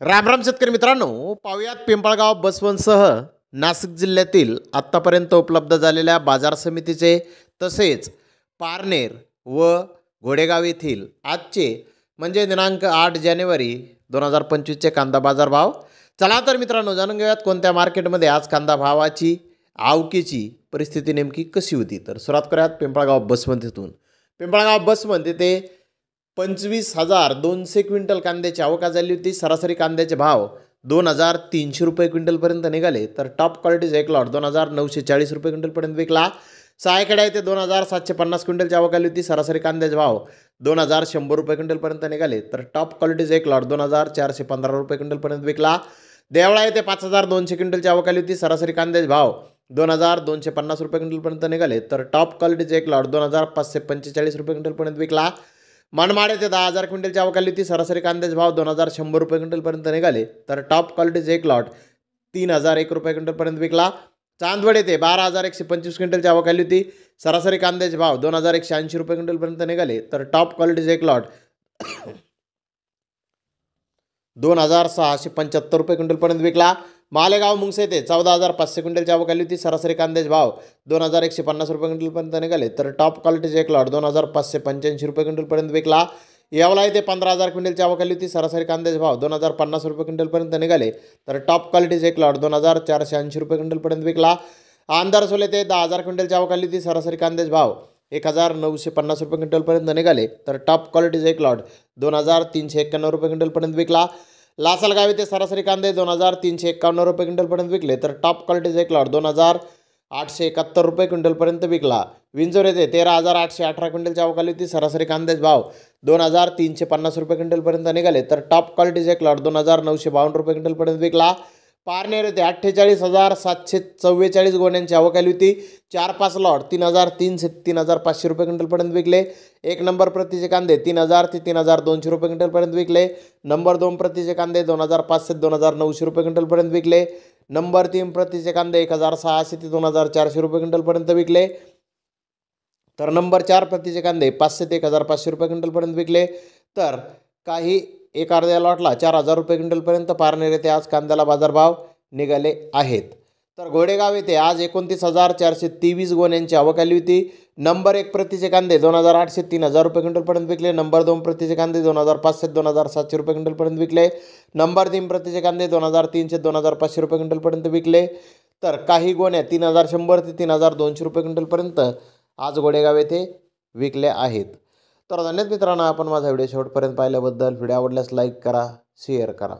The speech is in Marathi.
राम राम शेतकरी मित्रांनो, पाहुयात पिंपळगाव बसवनसह नाशिक जिल्ह्यातील आत्तापर्यंत उपलब्ध झालेल्या बाजार समितीचे तसेच पारनेर व घोडेगाव येथील आजचे म्हणजे दिनांक 8 जानेवारी 2025चे कांदा बाजार भाव. चला तर मित्रांनो, जाणून घेऊयात कोणत्या मार्केटमध्ये आज कांदा भावाची आवकीची परिस्थिती नेमकी कशी होती. तर सुरुवात करूयात पिंपळगाव बसवंत येथून. पिंपळगाव बसवंत येथे 25,200 क्विंटल कांद्याची आवक झाली होती. सरासरी कांद्याचे भाव 2,300 रुपये क्विंटलपर्यंत निघाले. तर टॉप क्वालिटीचा एक लॉट 2,940 रुपये क्विंटलपर्यंत विकला. सहायकडे येथे 2,750 क्विंटलची आवक आली होती. सरासरी कांद्याचे भाव 2,100 रुपये क्विंटलपर्यंत निघाले. तर टॉप क्वालिटीचा एक लॉट 2,415 रुपये क्विंटलपर्यंत विकला. देवळा येथे 5,200 क्विंटलची आवक आली होती. सरासरी कांद्याचे भाव 2,250 रुपये क्विंटलपर्यंत निघाले. तर टॉप क्वालिटीचा एक लॉट 2,545 रुपये क्विंटलपर्यंत विकला. मनमाड येथे 10,000 क्विंटलची आवक आली होती. सरासरी कांद्याचे भाव 2,100 रुपये क्विंटलपर्यंत निघाले. तर टॉप क्वालिटीचे एक लॉट 3,001 रुपये क्विंटलपर्यंत विकला. चांदवड येथे 12,125 क्विंटलची आवक आली होती. सरासरी कांद्याचे भाव 2,180 रुपये क्विंटलपर्यंत निघाले. तर टॉप क्वालिटीचे एक लॉट 2,675 रुपये क्विंटलपर्यंत विकला. मालेगाव मुंगसे येथे 14,500 क्विंटलची आवक आली होती. सरासरी कांद्याचे भाव 2,150 रुपये क्विंटलपर्यंत निघाले. तर टॉप क्वालिटीचे एक लॉट 2,585 रुपये क्विंटलपर्यंत विकला. येवला येथे 15,000 क्विंटलची आवक आली होती. सरासरी कांद्याचे भाव 2,050 रुपये क्विंटलपर्यंत निघाले. तर टॉप क्वालिटीचे एक लॉट 2,480 रुपये क्विंटलपर्यंत विकला. आंधरसोल येथे 10,000 क्विंटलची आवक आली होती. सरासरी कांद्याचे भाव 1,950 रुपये क्विंटलपर्यंत निघाले. तर टॉप क्वालिटीचे एक लॉट 2,391 रुपये क्विंटलपर्यंत विकला. लासलगाव येथे सरासरी कांदे 2,351 रुपये क्विंटलपर्यंत विकले. तर टॉप क्वालिटीचा एक लॉट 2,871 रुपये क्विंटलपर्यंत विकला. विंचोर येथे 13,818 क्विंटलची आवक आली होती. सरासरी कांद्याचे भाव 2,350 रुपये क्विंटलपर्यंत निघाले. तर टॉप क्वालिटीचा एक लॉट 2,952 रुपये क्विंटलपर्यंत विकला. पारनेर येथे 48,744 गोण्यांची आवक आली होती. 4-5 लॉट 3,300 ते 3,500 रुपये क्विंटलपर्यंत विकले. एक नंबर प्रतीचे कांदे 3,000 ते 3,200 रुपये क्विंटलपर्यंत विकले. नंबर 2 प्रतीचे कांदे 2,500 ते 2,900 रुपये क्विंटलपर्यंत विकले. नंबर 3 प्रतीचे कांदे 1,600 ते 2,400 रुपये क्विंटलपर्यंत विकले. तर नंबर 4 प्रतीचे कांदे 500 ते 1,500 रुपये क्विंटलपर्यंत विकले. तर काही एक अर्ध्या लॉटला 4,000 रुपये क्विंटलपर्यंत पारनेर येथे आज कांद्याला बाजारभाव निघाले आहेत. तर घोडेगाव येथे आज 29,423 गोण्यांची आवक आली होती. नंबर 1 प्रतीचे कांदे 2,800 ते 3,000 रुपये क्विंटलपर्यंत विकले. नंबर 2 प्रतीचे कांदे 2,500 ते 2,700 रुपये क्विंटलपर्यंत विकले. नंबर 3 प्रतीचे कांदे 2,300 ते 2,500 रुपये क्विंटलपर्यंत विकले. तर काही गोण्या 3,100 ते 3,200 रुपये क्विंटलपर्यंत आज घोडेगाव येथे विकल्या आहेत. तर धन्यवाद मित्रांनो, आपण माझा व्हिडिओ शेवटपर्यंत पाहिल्याबद्दल. व्हिडिओ आवडल्यास लाईक करा, शेअर करा.